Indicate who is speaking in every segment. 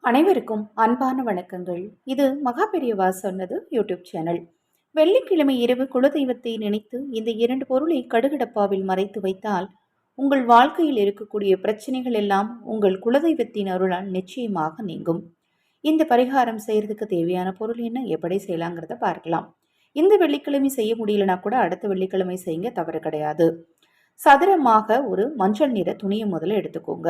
Speaker 1: அனைவருக்கும் அன்பான வணக்கங்கள். இது மகா பெரியவா சொன்னது யூடியூப் சேனல். வெள்ளிக்கிழமை இரவு குலதெய்வத்தை நினைத்து இந்த இரண்டு பொருளை கடுகடப்பாவில் மறைத்து வைத்தால் உங்கள் வாழ்க்கையில் இருக்கக்கூடிய பிரச்சனைகள் எல்லாம் உங்கள் குலதெய்வத்தின் அருளால் நிச்சயமாக நீங்கும். இந்த பரிகாரம் செய்யறதுக்கு தேவையான பொருள் என்ன, எப்படி செய்யலாங்கிறத பார்க்கலாம். இந்த வெள்ளிக்கிழமை செய்ய முடியலனா கூட அடுத்த வெள்ளிக்கிழமை செய்யுங்க, தவறு கிடையாது. சதுரமாக ஒரு மஞ்சள் நிற துணியை முதல்ல எடுத்துக்கோங்க.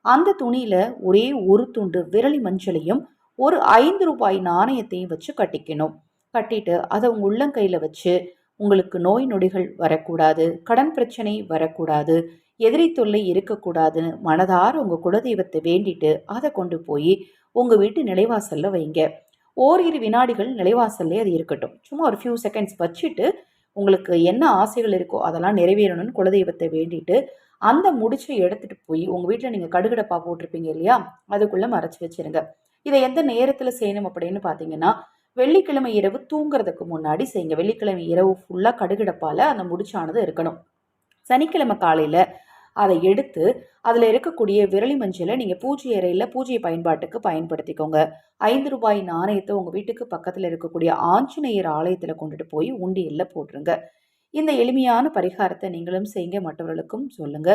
Speaker 1: அந்த துணியில ஒரே ஒரு துண்டு விரலி மஞ்சளையும் ஒரு 5 ரூபாய் நாணயத்தையும் வச்சு கட்டிக்கணும். கட்டிட்டு அதை உங்க உள்ளங்கையில வச்சு, உங்களுக்கு நோய் நொடிகள் வரக்கூடாது, கடன் பிரச்சனை வரக்கூடாது, எதிரி தொல்லை இருக்கக்கூடாதுன்னு மனதார உங்க குலதெய்வத்தை வேண்டிட்டு அதை கொண்டு போய் உங்க வீட்டு நிலைவாசல்ல வைங்க. ஓரிரு வினாடிகள் நிலைவாசல்லே அது இருக்கட்டும். சும்மா ஒரு ஃபியூ செகண்ட்ஸ் வச்சுட்டு உங்களுக்கு என்ன ஆசைகள் இருக்கோ அதெல்லாம் நிறைவேறணும்னு குலதெய்வத்தை வேண்டிட்டு அந்த முடிச்சை எடுத்துட்டு போய் உங்க வீட்டில் நீங்க கடுகடப்பா போட்டிருப்பீங்க இல்லையா, அதுக்குள்ள மறைச்சு வச்சிருங்க. இதை எந்த நேரத்துல செய்யணும் அப்படின்னு பாத்தீங்கன்னா, வெள்ளிக்கிழமை இரவு தூங்குறதுக்கு முன்னாடி செய்யுங்க. வெள்ளிக்கிழமை இரவு ஃபுல்லா கடுகடப்பால அந்த முடிச்சானது இருக்கணும். சனிக்கிழமை காலையில அதை எடுத்து அதில் இருக்கக்கூடிய விரலி மஞ்சளை நீங்கள் பூஜை அறையில் பூஜை பயன்பாட்டுக்கு பயன்படுத்திக்கோங்க. 5 ரூபாய் நாணயத்தை உங்கள் வீட்டுக்கு பக்கத்தில் இருக்கக்கூடிய ஆஞ்சநேயர் ஆலயத்தில் கொண்டுட்டு போய் உண்டியலில் போட்டுருங்க. இந்த எளிமையான பரிகாரத்தை நீங்களும் செய்யுங்க, மற்றவர்களுக்கும் சொல்லுங்க.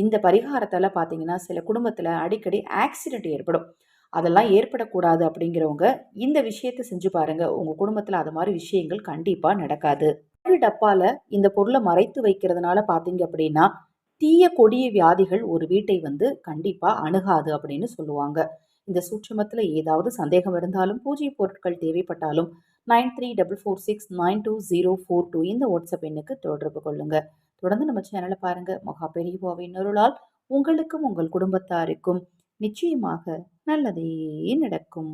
Speaker 1: இந்த பரிகாரத்தால் பார்த்தீங்கன்னா சில குடும்பத்தில் அடிக்கடி ஆக்சிடென்ட் ஏற்படும். அதெல்லாம் ஏற்படக்கூடாது அப்படிங்கிறவங்க இந்த விஷயத்தை செஞ்சு பாருங்க. உங்க குடும்பத்தில் அது மாதிரி விஷயங்கள் கண்டிப்பாக நடக்காது. ஒரு டப்பால இந்த பொருளை மறைத்து வைக்கிறதுனால பார்த்தீங்க அப்படின்னா தீய கொடிய வியாதிகள் ஒரு வீட்டை கண்டிப்பா அணுகாது அப்படின்னு சொல்லுவாங்க. இந்த சூட்சமத்துல ஏதாவது சந்தேகம் இருந்தாலும், பூஜை பொருட்கள் தேவைப்பட்டாலும் 9344692042 இந்த வாட்ஸ்அப் எண்ணுக்கு தொடர்பு கொள்ளுங்க. தொடர்ந்து நம்ம சேனலை பாருங்க. மகா பெரியவாவின் அருளால் உங்களுக்கும் உங்கள் குடும்பத்தாருக்கும் நிச்சயமாக நல்லதே நடக்கும்.